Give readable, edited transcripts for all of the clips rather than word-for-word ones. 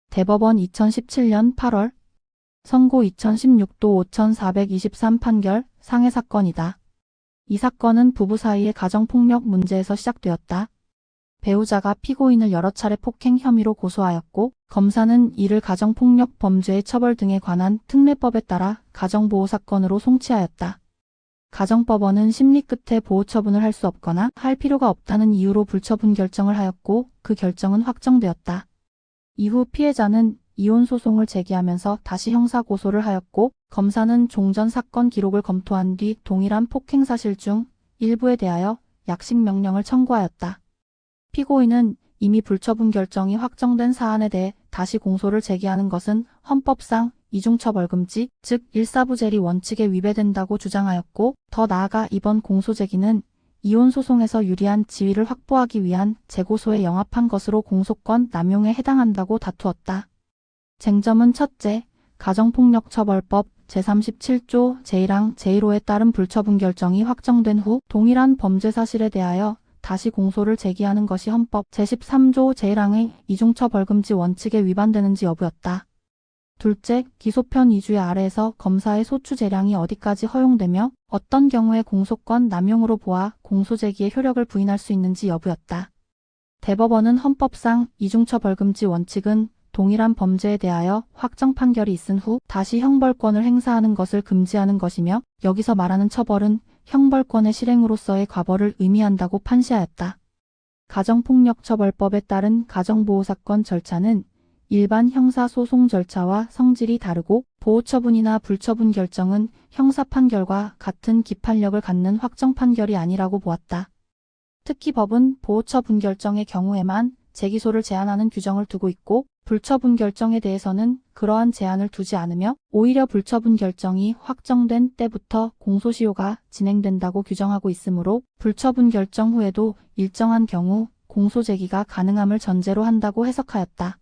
대법원 2017년 8월 선고 2016도 5423 판결 상해 사건이다. 이 사건은 부부 사이의 가정폭력 문제에서 시작되었다. 배우자가 피고인을 여러 차례 폭행 혐의로 고소하였고 검사는 이를 가정폭력 범죄의 처벌 등에 관한 특례법에 따라 가정보호 사건으로 송치하였다. 가정법원은 심리 끝에 보호 처분을 할 수 없거나 할 필요가 없다는 이유로 불처분 결정을 하였고 그 결정은 확정되었다. 이후 피해자는 이혼 소송을 제기하면서 다시 형사 고소를 하였고 검사는 종전 사건 기록을 검토한 뒤 동일한 폭행 사실 중 일부에 대하여 약식 명령을 청구하였다. 피고인은 이미 불처분 결정이 확정된 사안에 대해 다시 공소를 제기하는 것은 헌법상 이중처벌금지, 즉 일사부재리 원칙에 위배된다고 주장하였고 더 나아가 이번 공소 제기는 이혼 소송에서 유리한 지위를 확보하기 위한 재고소에 영합한 것으로 공소권 남용에 해당한다고 다투었다. 쟁점은 첫째, 가정폭력처벌법 제37조 제1항 제1호에 따른 불처분 결정이 확정된 후 동일한 범죄 사실에 대하여 다시 공소를 제기하는 것이 헌법 제13조 제1항의 이중처벌금지 원칙에 위반되는지 여부였다. 둘째, 기소편 2주의 아래에서 검사의 소추 재량이 어디까지 허용되며 어떤 경우에 공소권 남용으로 보아 공소 제기의 효력을 부인할 수 있는지 여부였다. 대법원은 헌법상 이중처벌금지 원칙은 동일한 범죄에 대하여 확정 판결이 있은 후 다시 형벌권을 행사하는 것을 금지하는 것이며 여기서 말하는 처벌은 형벌권의 실행으로서의 과벌을 의미한다고 판시하였다. 가정폭력처벌법에 따른 가정보호사건 절차는 일반 형사소송 절차와 성질이 다르고 보호처분이나 불처분 결정은 형사판결과 같은 기판력을 갖는 확정 판결이 아니라고 보았다. 특히 법은 보호처분 결정의 경우에만 재기소를 제한하는 규정을 두고 있고 불처분 결정에 대해서는 그러한 제한을 두지 않으며 오히려 불처분 결정이 확정된 때부터 공소시효가 진행된다고 규정하고 있으므로 불처분 결정 후에도 일정한 경우 공소 제기가 가능함을 전제로 한다고 해석하였다.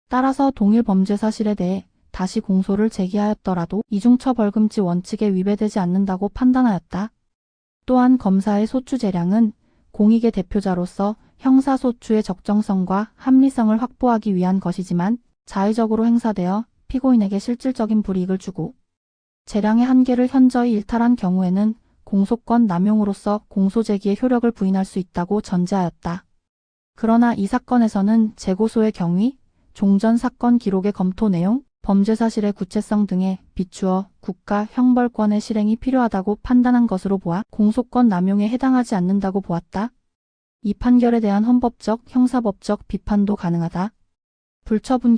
따라서 동일 범죄 사실에 대해 다시 공소를 제기하였더라도 이중처벌금지 원칙에 위배되지 않는다고 판단하였다. 또한 검사의 소추 재량은 공익의 대표자로서 형사소추의 적정성과 합리성을 확보하기 위한 것이지만 자의적으로 행사되어 피고인에게 실질적인 불이익을 주고 재량의 한계를 현저히 일탈한 경우에는 공소권 남용으로서 공소 제기의 효력을 부인할 수 있다고 전제하였다. 그러나 이 사건에서는 재고소의 경위, 종전 사건 기록의 검토 내용, 범죄 사실의 구체성 등에 비추어 국가 형벌권의 실행이 필요하다고 판단한 것으로 보아 공소권 남용에 해당하지 않는다고 보았다. 이 판결에 대한 헌법적, 형사법적 비판도 가능하다. 불처분